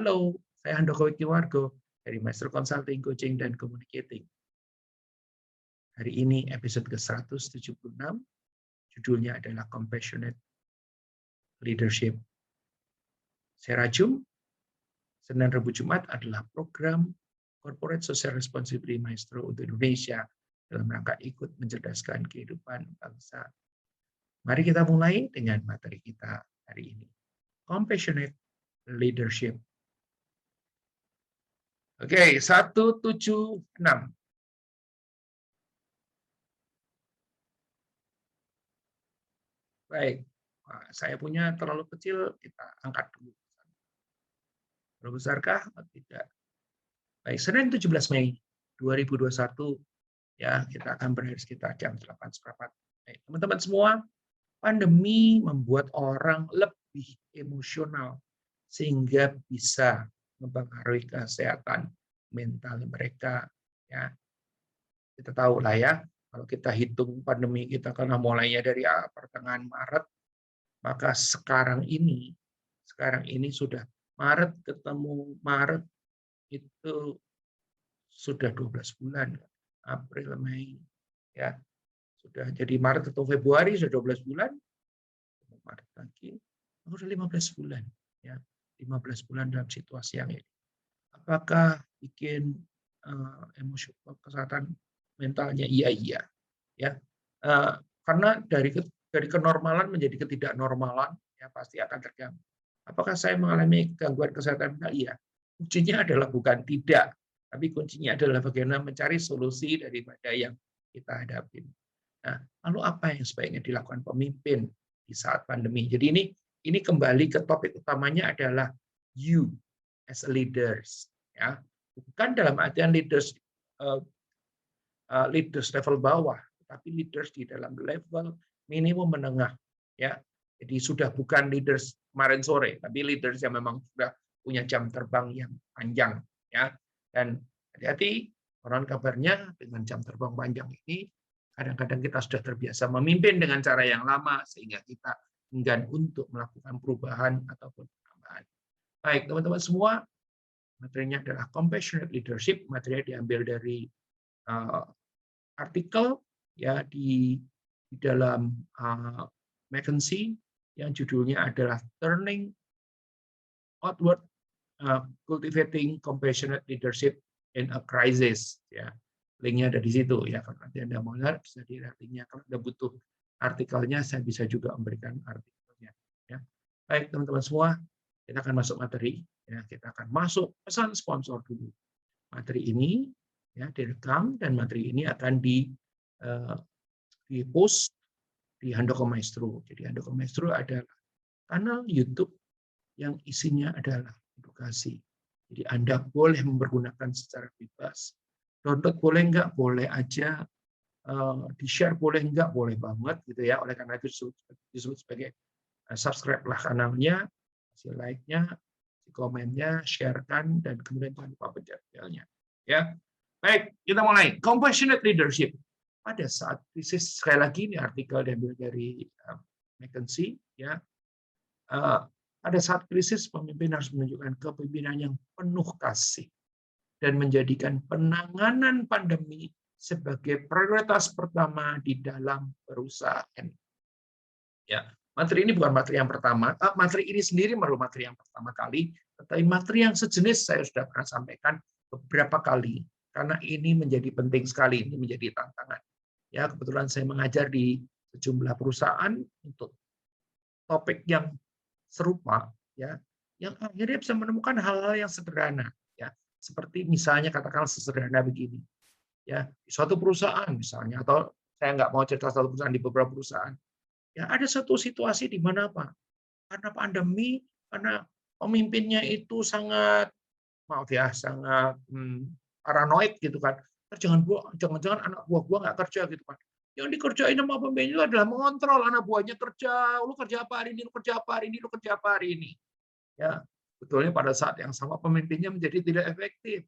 Halo, saya Handoko Wikiwargo dari Master Consulting, Coaching, dan Communicating. Hari ini episode ke-176, judulnya adalah Compassionate Leadership. Saya Rajum, Senin, Rabu, Jumat adalah program Corporate Social Responsibility Maestro untuk Indonesia dalam rangka ikut mencerdaskan kehidupan bangsa. Mari kita mulai dengan materi kita hari ini. Compassionate Leadership. Oke, 176. Baik, saya punya terlalu kecil, kita angkat dulu. Terlalu besarkah? Tidak. Baik, Senin 17 Mei 2021, ya kita akan berakhir sekitar jam 8.15. Baik, teman-teman semua, pandemi membuat orang lebih emosional sehingga bisa mempengaruhi kesehatan mental mereka. Ya, kita tahu lah ya, kalau kita hitung pandemi kita karena mulainya dari pertengahan Maret, maka sekarang ini sudah Maret ketemu Maret itu sudah 12 bulan, April, Mei, ya sudah jadi Maret atau Februari sudah 12 bulan, Maret lagi, sudah 15 bulan, ya 15 bulan dalam situasi yang ini. Apakah bikin emosi kesehatan mentalnya? Iya, ya karena dari kenormalan menjadi ketidaknormalan, ya pasti akan terganggu. Apakah saya mengalami gangguan kesehatan mental? Iya. Kuncinya adalah bukan tidak, tapi kuncinya adalah bagaimana mencari solusi daripada yang kita hadapi. Nah, lalu apa yang sebaiknya dilakukan pemimpin di saat pandemi? Jadi ini kembali ke topik utamanya adalah you as a leaders, ya bukan dalam artian leaders level bawah, tapi leaders di dalam level minimum menengah, ya. Jadi sudah bukan leaders kemarin sore, tapi leaders yang memang sudah punya jam terbang yang panjang, ya. Dan hati-hati, konon kabarnya dengan jam terbang panjang ini, kadang-kadang kita sudah terbiasa memimpin dengan cara yang lama sehingga kita enggan untuk melakukan perubahan ataupun penambahan. Baik, teman-teman semua, materinya adalah compassionate leadership. Materinya diambil dari artikel ya di dalam McKinsey yang judulnya adalah Turning Outward, Cultivating Compassionate Leadership in a Crisis. Ya, linknya ada di situ ya. Kalau nanti Anda mau lihat bisa dilihat linknya. Kalau Anda butuh artikelnya, saya bisa juga memberikan artikelnya. Ya, baik teman-teman semua, kita akan masuk materi. Ya, kita akan masuk pesan sponsor dulu. Materi ini ya direkam dan materi ini akan di-post di Handoko Maestro. Jadi Handoko Maestro adalah kanal YouTube yang isinya adalah edukasi. Jadi Anda boleh mempergunakan secara bebas. Download boleh enggak? Boleh aja. Di-share boleh enggak? Boleh banget gitu ya. Oleh karena itu disebut sebagai subscribe lah kanalnya, kasih like-nya, komennya, share-kan, dan kemudian jangan lupa pencet bel-nya. Ya, baik, kita mulai. Compassionate leadership. Pada saat krisis, sekali lagi ini artikel diambil dari McKinsey, ya. Pada saat krisis, pemimpin harus menunjukkan kepemimpinan yang penuh kasih dan menjadikan penanganan pandemi sebagai prioritas pertama di dalam perusahaan. Ya, materi ini bukan materi yang pertama. Materi ini sendiri baru materi yang pertama kali, tetapi materi yang sejenis saya sudah pernah sampaikan beberapa kali karena ini menjadi penting sekali, ini menjadi tantangan. Ya, kebetulan saya mengajar di sejumlah perusahaan untuk topik yang serupa, ya, yang akhirnya bisa menemukan hal-hal yang sederhana, ya, seperti misalnya katakanlah sesederhana begini, ya, di suatu perusahaan misalnya, atau saya nggak mau cerita satu perusahaan, di beberapa perusahaan. Ya, ada satu situasi di mana apa? Karena pandemi, karena pemimpinnya itu sangat, maaf ya, sangat paranoid gitu kan. Jangan-jangan anak buah gua nggak kerja gitu kan. Yang dikerjain sama pemimpin itu adalah mengontrol anak buahnya kerja. Lu kerja apa hari ini? Lu kerja apa hari ini? Lu kerja apa hari ini? Ya, betulnya pada saat yang sama pemimpinnya menjadi tidak efektif.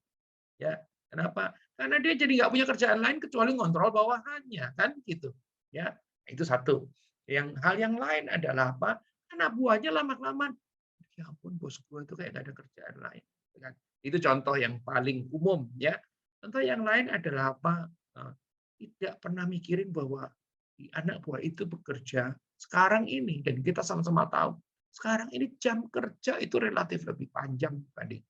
Ya, kenapa? Karena dia jadi nggak punya kerjaan lain kecuali ngontrol bawahannya, kan gitu. Ya, itu satu. Hal yang lain adalah apa? Anak buahnya lama-kelamaan ya ampun bos gue itu kayak gak ada kerjaan lain. Kan. Itu contoh yang paling umum ya. Contoh yang lain adalah apa? Tidak pernah mikirin bahwa anak buah itu bekerja sekarang ini, dan kita sama-sama tahu sekarang ini jam kerja itu relatif lebih panjang dibanding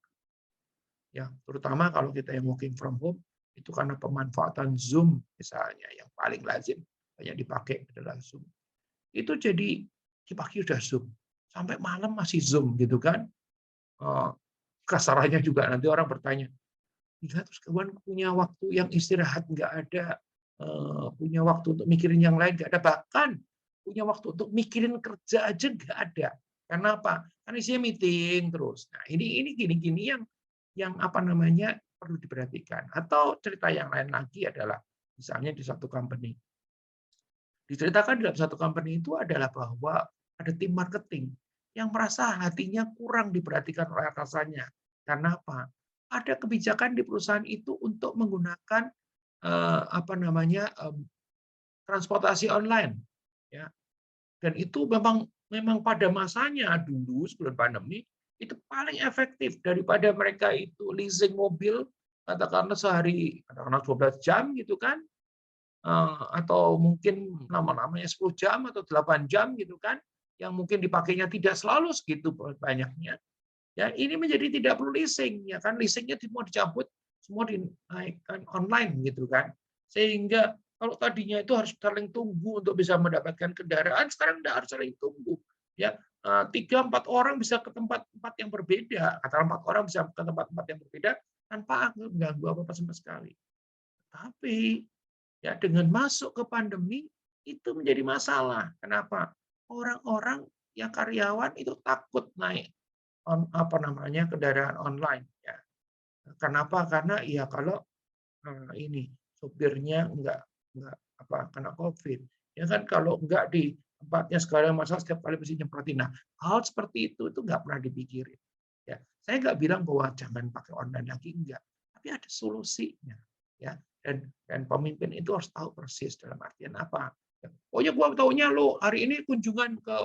ya, terutama kalau kita yang working from home itu karena pemanfaatan Zoom misalnya yang paling lazim banyak dipakai adalah Zoom. Itu jadi di pagi udah Zoom, sampai malam masih Zoom gitu kan. Kasarannya juga nanti orang bertanya, "Gila, terus kawan punya waktu yang istirahat nggak ada, punya waktu untuk mikirin yang lain nggak ada, bahkan punya waktu untuk mikirin kerja aja nggak ada." Karena apa? Karena isinya meeting terus. Nah, ini gini-gini yang apa namanya perlu diperhatikan. Atau cerita yang lain lagi adalah misalnya di satu company. Diceritakan dalam satu company itu adalah bahwa ada tim marketing yang merasa hatinya kurang diperhatikan oleh atasannya. Karena apa? Ada kebijakan di perusahaan itu untuk menggunakan apa namanya transportasi online, ya. Dan itu memang pada masanya dulu sebelum pandemi itu paling efektif daripada mereka itu leasing mobil katakanlah sehari katakanlah 12 jam gitu kan, atau mungkin lama-lamanya 10 jam atau 8 jam gitu kan, yang mungkin dipakainya tidak selalu segitu banyaknya. Ya, ini menjadi tidak perlu leasing, ya kan, leasingnya semua dicabut, semua dinaikkan online gitu kan. Sehingga kalau tadinya itu harus saling tunggu untuk bisa mendapatkan kendaraan, sekarang tidak harus saling tunggu. Ya, 3-4 orang bisa ke tempat-tempat yang berbeda, atau 4 orang bisa ke tempat-tempat yang berbeda tanpa mengganggu apa-apa sama sekali. Tapi ya dengan masuk ke pandemi itu menjadi masalah. Kenapa? Orang-orang yang karyawan itu takut naik apa namanya kendaraan online. Ya. Kenapa? Karena ya kalau ini supirnya enggak apa kena COVID, ya kan kalau enggak di tempatnya segala masalah setiap kali mesti nyemprotin. Nah, hal seperti itu enggak pernah dipikirin. Ya, saya enggak bilang bahwa jangan pakai online lagi, enggak, tapi ada solusinya. Ya, dan pemimpin itu harus tahu persis dalam artian apa. Oh ya, gua taunya lo hari ini kunjungan ke.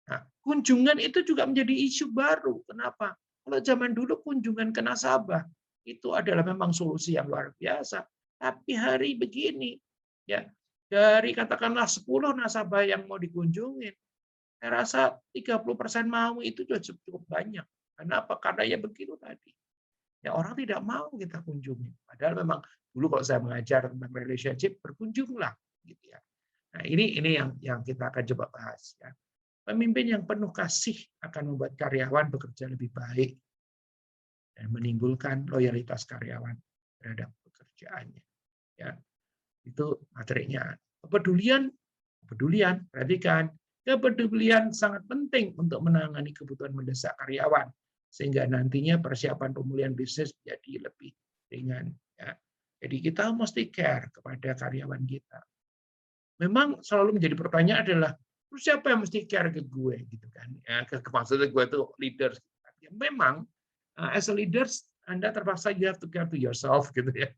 Nah, kunjungan itu juga menjadi isu baru. Kenapa? Kalau zaman dulu kunjungan ke nasabah itu adalah memang solusi yang luar biasa. Tapi hari begini, ya dari katakanlah 10 nasabah yang mau dikunjungin, saya rasa 30% mau itu sudah cukup banyak. Kenapa? Karena ya begitu tadi. Ya orang tidak mau kita kunjungi. Padahal memang dulu kalau saya mengajar tentang relationship, berkunjunglah, gitu ya. Nah ini yang kita akan coba bahas ya. Pemimpin yang penuh kasih akan membuat karyawan bekerja lebih baik dan menimbulkan loyalitas karyawan terhadap pekerjaannya. Ya, itu materinya. Kepedulian, perhatikan, kepedulian sangat penting untuk menangani kebutuhan mendesak karyawan sehingga nantinya persiapan pemulihan bisnis jadi lebih ringan. Ya. Jadi kita mesti care kepada karyawan kita. Memang selalu menjadi pertanyaan adalah terus siapa yang mesti care ke gue gitu kan? Ya, maksudnya gue tuh leader. Ya, memang as a leaders Anda terpaksa you have to care to yourself gitu ya.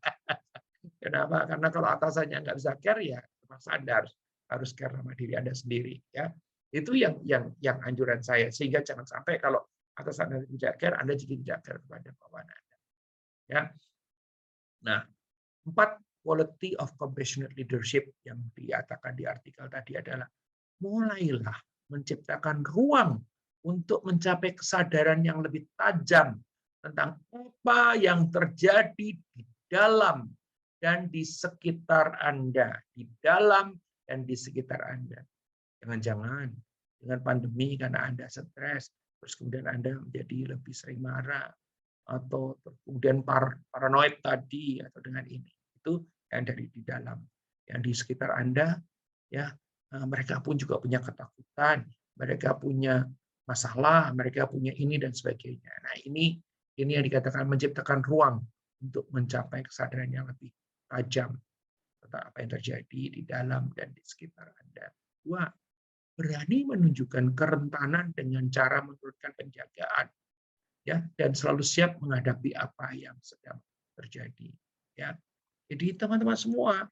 Kenapa? Karena kalau atasannya nggak bisa care ya terpaksa Anda harus care sama diri Anda sendiri ya. Itu yang anjuran saya sehingga jangan sampai kalau atasan Anda tidak care Anda juga tidak care kepada bawahan Anda. Ya. Nah, 4 quality of compassionate leadership yang dikatakan di artikel tadi adalah mulailah menciptakan ruang untuk mencapai kesadaran yang lebih tajam tentang apa yang terjadi di dalam dan di sekitar Anda, di dalam dan di sekitar Anda. Jangan-jangan dengan pandemi karena Anda stres, terus kemudian Anda menjadi lebih sering marah, atau kemudian paranoid tadi, atau dengan ini. Itu yang dari di dalam. Yang di sekitar Anda, ya mereka pun juga punya ketakutan, mereka punya masalah, mereka punya ini dan sebagainya. Nah ini yang dikatakan menciptakan ruang untuk mencapai kesadaran yang lebih tajam tentang apa yang terjadi di dalam dan di sekitar Anda. 2, berani menunjukkan kerentanan dengan cara menurunkan penjagaan, ya, dan selalu siap menghadapi apa yang sedang terjadi. Ya, jadi teman-teman semua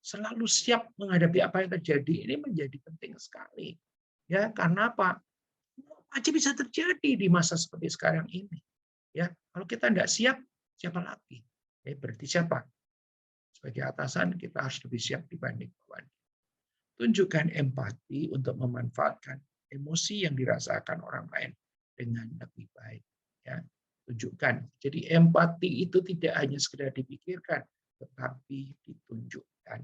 selalu siap menghadapi apa yang terjadi ini menjadi penting sekali. Ya, karena apa? Apa aja bisa terjadi di masa seperti sekarang ini. Ya, kalau kita tidak siap, siapa lagi? Berarti siapa? Sebagai atasan kita harus lebih siap dibanding bawahan. Tunjukkan empati untuk memanfaatkan emosi yang dirasakan orang lain dengan lebih baik. Ya, tunjukkan. Jadi empati itu tidak hanya sekedar dipikirkan, tetapi ditunjukkan.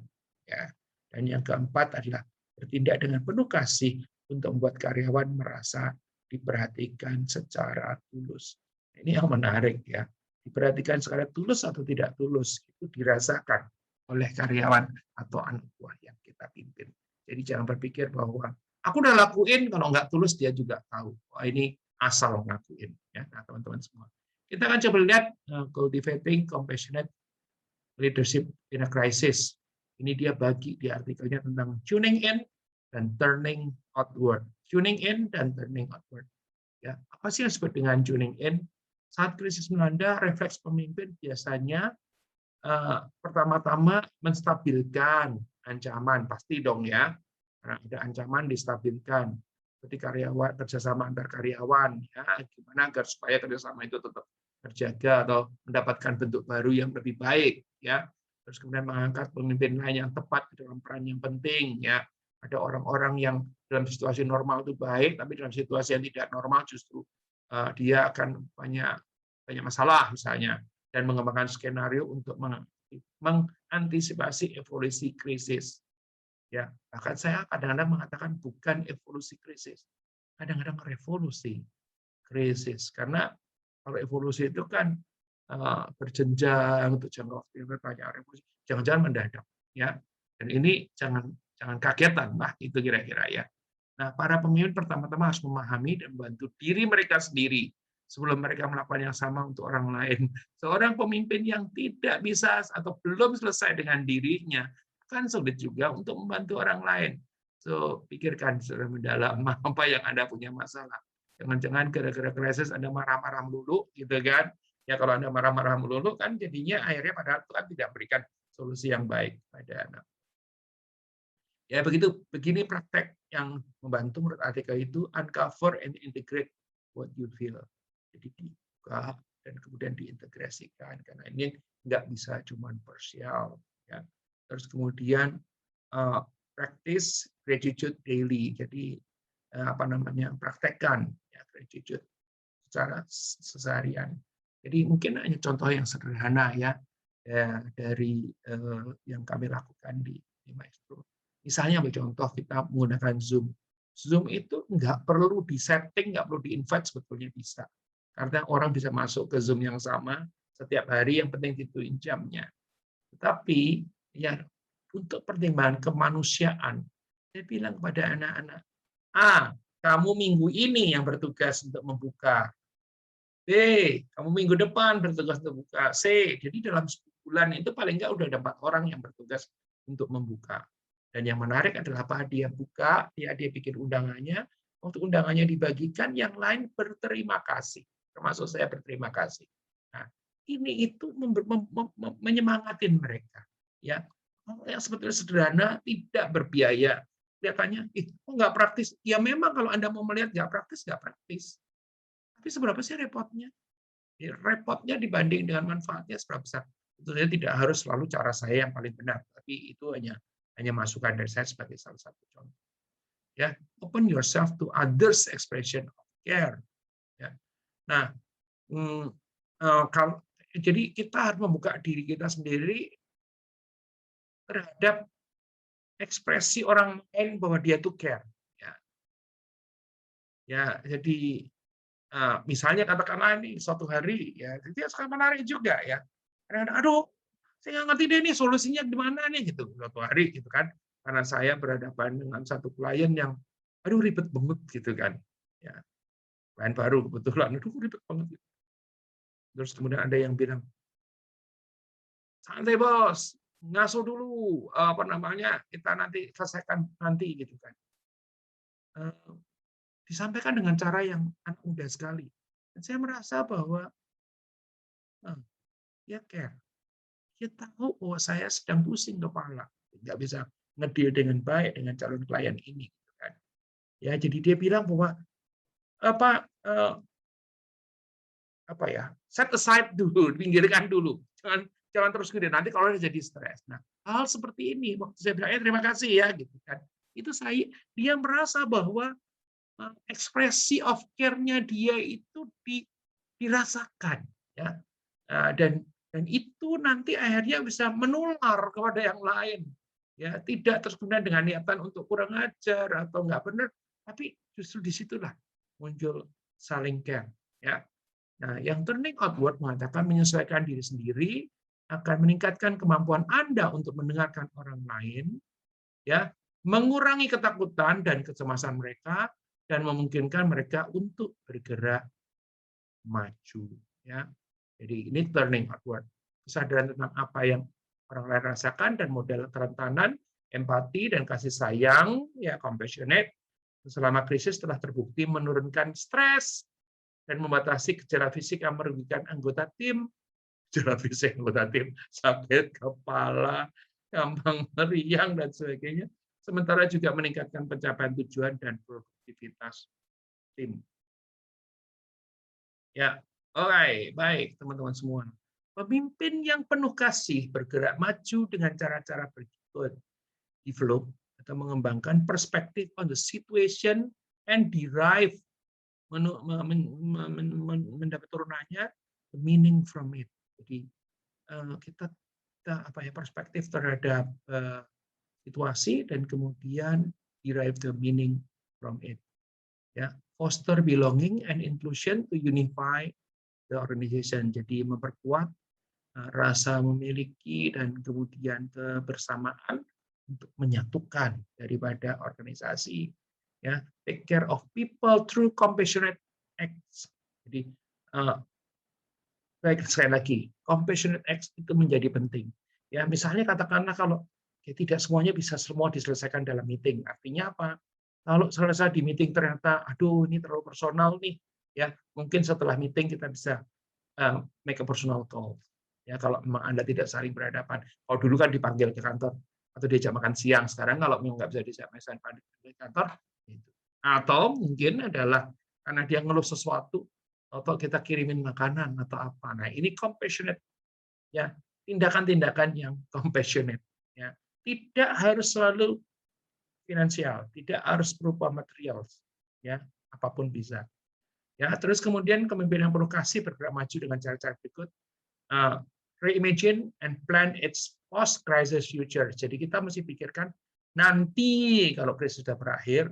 Ya. Dan yang keempat adalah bertindak dengan penuh kasih untuk membuat karyawan merasa diperhatikan secara tulus. Ini yang menarik ya. Diperhatikan secara tulus atau tidak tulus itu dirasakan oleh karyawan atau anak buah yang kita pimpin. Jadi jangan berpikir bahwa aku udah lakuin, kalau nggak tulus dia juga tahu. Wah, ini asal ngakuin. Ya, nah, teman-teman semua. Kita akan coba lihat cultivating compassionate leadership in a crisis. Ini dia bagi di artikelnya tentang tuning in dan turning outward. Tuning in dan turning outward. Ya, apa sih yang disebut dengan tuning in? Saat krisis melanda, refleks pemimpin biasanya pertama-tama menstabilkan ancaman, pasti dong ya. Karena ada ancaman distabilkan. Seperti karyawan, kerjasama antar karyawan, ya, gimana agar supaya kerjasama itu tetap terjaga atau mendapatkan bentuk baru yang lebih baik, ya. Terus kemudian mengangkat pemimpin lain yang tepat dalam peran yang penting, ya. Ada orang-orang yang dalam situasi normal itu baik, tapi dalam situasi yang tidak normal justru dia akan banyak masalah misalnya, dan mengembangkan skenario untuk mengantisipasi evolusi krisis. Ya, bahkan saya kadang-kadang mengatakan bukan evolusi krisis, kadang-kadang revolusi krisis. Karena kalau evolusi itu kan berjenjang untuk jangka waktu yang berpanjang, revolusi jangan-jangan mendadak, ya. Dan ini jangan kagetan lah, itu kira-kira ya. Nah, para pemimpin pertama-tama harus memahami dan membantu diri mereka sendiri sebelum mereka melakukan yang sama untuk orang lain. Seorang pemimpin yang tidak bisa atau belum selesai dengan dirinya kan sulit juga untuk membantu orang lain. So, pikirkan secara mendalam apa yang Anda punya masalah. Jangan-jangan gara-gara krisis Anda marah-marah melulu, gitu kan? Ya kalau Anda marah-marah melulu kan jadinya akhirnya padahal Tuhan tidak berikan solusi yang baik pada Anda. Ya begini praktek yang membantu menurut artikel itu, uncover and integrate what you feel. Jadi dibuka dan kemudian diintegrasikan, karena ini nggak bisa cuma partial. Ya. Terus kemudian practice gratitude daily. Jadi praktekkan ya, gratitude secara seharian. Jadi mungkin hanya contoh yang sederhana ya, dari yang kami lakukan di Maestro. Misalnya contoh kita menggunakan Zoom. Zoom itu nggak perlu di-setting, nggak perlu di-invite, sebetulnya bisa. Karena orang bisa masuk ke Zoom yang sama setiap hari, yang penting ditentuin jamnya. Tetapi ya untuk pertimbangan kemanusiaan, saya bilang kepada anak-anak, kamu minggu ini yang bertugas untuk membuka. B, kamu minggu depan bertugas untuk membuka. C, jadi dalam sebulan itu paling nggak udah ada 4 orang yang bertugas untuk membuka. Dan yang menarik adalah apa? Dia buka, dia bikin undangannya, untuk undangannya dibagikan, yang lain berterima kasih, termasuk saya berterima kasih. Nah, ini itu menyemangatin mereka, ya. Yang sebetulnya sederhana, tidak berbiaya. Kelihatannya, kok nggak praktis? Ya memang kalau Anda mau melihat nggak praktis, nggak praktis. Tapi seberapa sih repotnya? Ya, repotnya dibanding dengan manfaatnya seberapa besar? Tentunya tidak harus selalu cara saya yang paling benar, tapi itu hanya masukan dari saya sebagai salah satu contoh. Ya, open yourself to others' expression of care. Ya. Nah, jadi kita harus membuka diri kita sendiri terhadap ekspresi orang lain bahwa dia tuh care. Ya, jadi misalnya katakanlah ini suatu hari, ya, dia sangat menarik juga ya. Aduh, saya nggak ngerti deh ini solusinya di mana nih gitu. Suatu hari gitu kan, karena saya berhadapan dengan satu klien yang aduh ribet banget gitu kan. Ya, klien baru kebetulan, aduh ribet banget. Terus kemudian ada yang bilang, santai bos, ngasuh dulu, kita nanti selesaikan nanti gitu kan. Disampaikan dengan cara yang anak muda sekali. Dan saya merasa bahwa dia care. Dia tahu bahwa saya sedang pusing kepala, nggak bisa ngedeal dengan baik dengan calon klien ini. Gitu kan. Ya, jadi dia bilang bahwa apa apa ya, set aside dulu, pinggirkan dulu. Jangan terus gede, nanti kalau udah jadi stres. Nah, hal seperti ini waktu saya bilang, terima kasih ya gitu kan. Itu dia merasa bahwa ekspresi of care-nya dia itu dirasakan ya. Dan itu nanti akhirnya bisa menular kepada yang lain. Ya, tidak terus kemudian dengan niatan untuk kurang ajar atau nggak benar, tapi justru disitulah muncul saling care. Ya, nah, yang turning outward mengatakan menyesuaikan diri sendiri akan meningkatkan kemampuan Anda untuk mendengarkan orang lain, ya, mengurangi ketakutan dan kecemasan mereka, dan memungkinkan mereka untuk bergerak maju. Ya, jadi ini turning outward, kesadaran tentang apa yang orang lain rasakan dan model kerentanan, empati dan kasih sayang, ya compassionate selama krisis telah terbukti menurunkan stres dan membatasi gejala fisik yang merugikan anggota tim, gejala fisik anggota tim, sakit kepala, gampang meriang, dan sebagainya. Sementara juga meningkatkan pencapaian tujuan dan produktivitas tim. Ya, oke, baik teman-teman semua. Pemimpin yang penuh kasih bergerak maju dengan cara-cara berikut. Develop atau mengembangkan perspektif on the situation and derive mendapat turunannya the meaning from it. Jadi kita apa ya, perspektif terhadap situasi dan kemudian derive the meaning from it. Ya, foster belonging and inclusion to unify the organization. Jadi memperkuat rasa memiliki dan kemudian kebersamaan untuk menyatukan daripada organisasi. Ya, take care of people through compassionate acts. Jadi baik, sekali lagi, compassionate acts itu menjadi penting. Ya, misalnya katakanlah kalau ya, tidak semuanya bisa semua diselesaikan dalam meeting. Artinya apa? Kalau selesai di meeting ternyata, aduh ini terlalu personal nih, ya mungkin setelah meeting kita bisa make a personal call. Ya, kalau memang Anda tidak saling berhadapan. Kalau dulu kan dipanggil ke kantor atau diajak makan siang. Sekarang kalau memang nggak bisa diajak makan di kantor, gitu. Atau mungkin adalah karena dia ngeluh sesuatu, atau kita kirimin makanan atau apa. Nah, ini compassionate, ya, tindakan-tindakan yang compassionate. Ya, tidak harus selalu finansial, tidak harus berupa material, ya, apapun bisa. Ya, terus kemudian kepemimpinan penuh kasih bergerak maju dengan cara-cara berikut. Reimagine and plan its post-crisis future. Jadi kita mesti pikirkan nanti kalau krisis sudah berakhir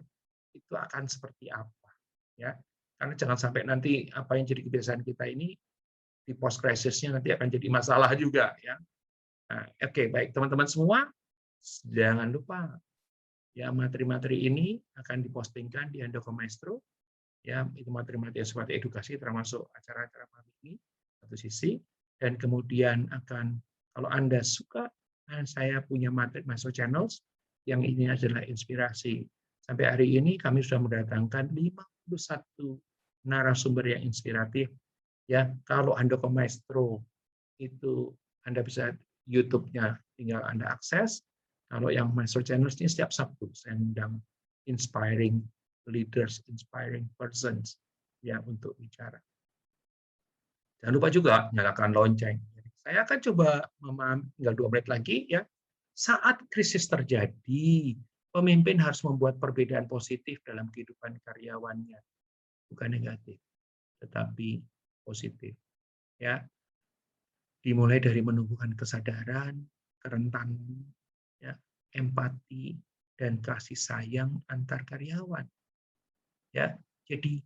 itu akan seperti apa, ya. Karena jangan sampai nanti apa yang jadi kebiasaan kita ini di post-crisisnya nanti akan jadi masalah juga, ya. Nah, oke, baik teman-teman semua, jangan lupa ya materi-materi ini akan dipostingkan di Handoko Maestro. Ya, itu materi-materi yang seperti edukasi termasuk acara-acara ini satu sisi, dan kemudian akan kalau Anda suka, saya punya materi Maestro Channels yang ini adalah inspirasi. Sampai hari ini kami sudah mendatangkan 51 narasumber yang inspiratif. Ya, kalau Handoko Maestro itu Anda bisa YouTube-nya tinggal Anda akses. Kalau yang Maestro Channels ini setiap Sabtu saya undang inspiring leaders, inspiring persons, ya, untuk bicara. Jangan lupa juga nyalakan lonceng. Saya akan coba tinggal 2 menit lagi, ya. Saat krisis terjadi, pemimpin harus membuat perbedaan positif dalam kehidupan karyawannya, bukan negatif, tetapi positif. Ya, dimulai dari menumbuhkan kesadaran, kerentanan, ya, empati, dan kasih sayang antar karyawan. Ya, jadi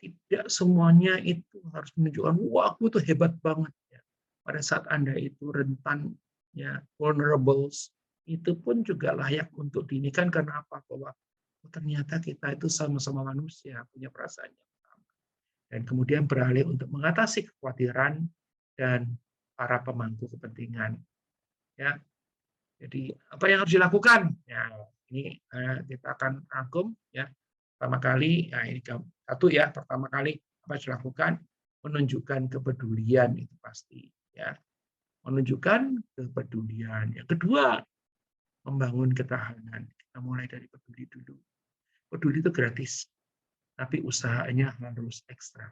tidak semuanya itu harus menunjukkan, wah aku tuh hebat banget. Ya. Pada saat Anda itu rentan, ya, vulnerables, itu pun juga layak untuk diinikan. Karena apa? Bahwa ternyata kita itu sama-sama manusia, punya perasaan yang sama. Dan kemudian beralih untuk mengatasi kekhawatiran dan para pemangku kepentingan. Ya, jadi apa yang harus dilakukan? Ya, ini kita akan rangkum, ya. Pertama kali, nah ini satu ya, pertama kali apa harus dilakukan? Menunjukkan kepedulian, itu pasti, ya. Menunjukkan kepedulian. Yang kedua, membangun ketahanan. Kita mulai dari peduli dulu. Peduli itu gratis. tapi usahanya harus ekstra.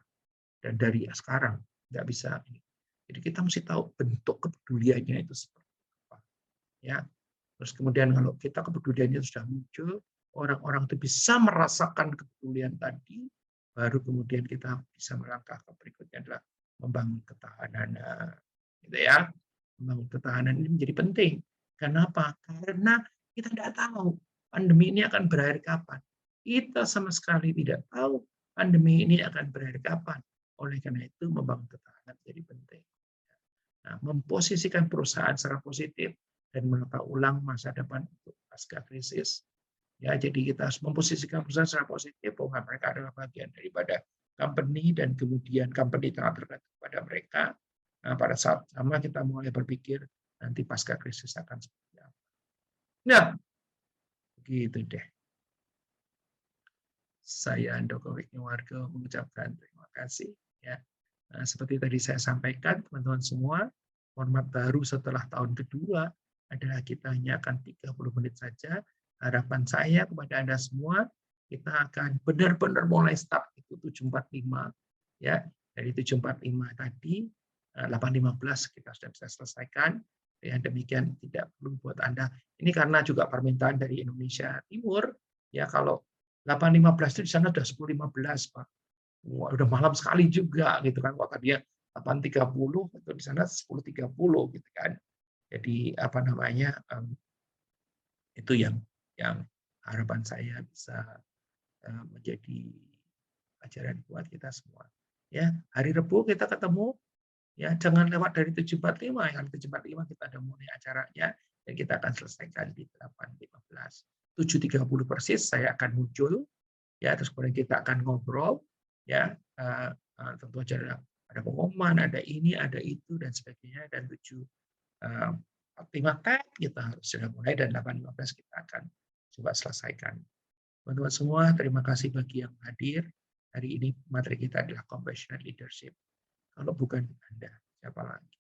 Dan dari sekarang nggak bisa ini. Jadi kita mesti tahu bentuk kepeduliannya itu seperti apa. Ya. Terus kemudian kalau kita kepeduliannya sudah muncul, orang-orang itu bisa merasakan kepedulian tadi, baru kemudian kita bisa melangkah ke berikutnya adalah membangun ketahanan. Gitu ya. Membangun ketahanan ini menjadi penting. Kenapa? Karena kita tidak tahu pandemi ini akan berakhir kapan. Kita sama sekali tidak tahu pandemi ini akan berakhir kapan. Oleh karena itu membangun ketahanan jadi penting. Nah, memposisikan perusahaan secara positif dan menata ulang masa depan untuk pasca krisis. Ya, jadi kita harus memposisikan perusahaan secara positif bahwa mereka adalah bagian daripada company dan kemudian company sangat tergantung kepada mereka. Nah, pada saat sama kita mulai berpikir nanti pasca krisis akan seperti apa. Nah, begitu deh. Saya Handoko Wignowargo mengucapkan terima kasih. Ya, nah, seperti tadi saya sampaikan, teman-teman semua, format baru setelah tahun kedua adalah kita hanya akan 30 menit saja. Harapan saya kepada Anda semua, kita akan benar-benar mulai start itu 745. Ya, dari 745 tadi, 8.15 kita sudah bisa selesaikan. Ya, demikian tidak perlu buat Anda. Ini karena juga permintaan dari Indonesia Timur. Ya, kalau 8.15 itu di sana udah 10.15, Pak. Wah, udah malam sekali juga gitu kan. Kalau tadinya 8.30 itu di sana 10.30 gitu kan. Jadi apa namanya? Itu yang harapan saya bisa menjadi ajaran buat kita semua. Ya, hari Rabu kita ketemu. Ya, jangan lewat dari 7.45, yang 7.45 kita ada mulai acaranya dan kita akan selesaikan di 8.15. 7.30 persis saya akan muncul, ya, terus kemudian kita akan ngobrol, ya, tentu saja ada pengumuman, ada ini, ada itu dan sebagainya, dan 7.45 kita harus sudah mulai dan 8.15 kita akan coba selesaikan. Teman-teman semua, terima kasih bagi yang hadir. Hari ini materi kita adalah compassionate leadership. Kalau bukan Anda, siapa lagi?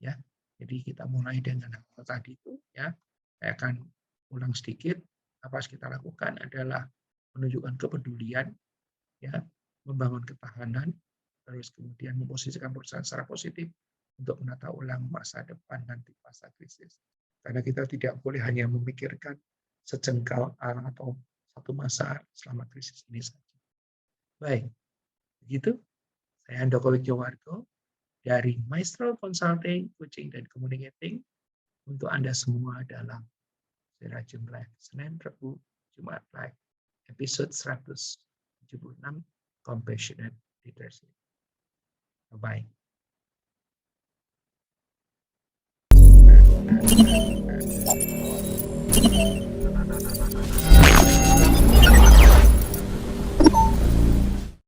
Ya, jadi kita mulai dengan hal tadi itu. Ya, saya akan ulang sedikit. Apa yang kita lakukan adalah menunjukkan kepedulian, ya, membangun ketahanan, terus kemudian memposisikan perusahaan secara positif untuk menata ulang masa depan nanti pasca krisis. Karena kita tidak boleh hanya memikirkan sejengkal atau satu masa selama krisis ini saja. Baik, begitu. Saya Handoko Wignowargo dari Maestro Consulting, Coaching, dan Communicating untuk Anda semua dalam Sirajum Live Senin, Rabu, Jumat Live episode 176 Compassionate Leadership. Bye-bye.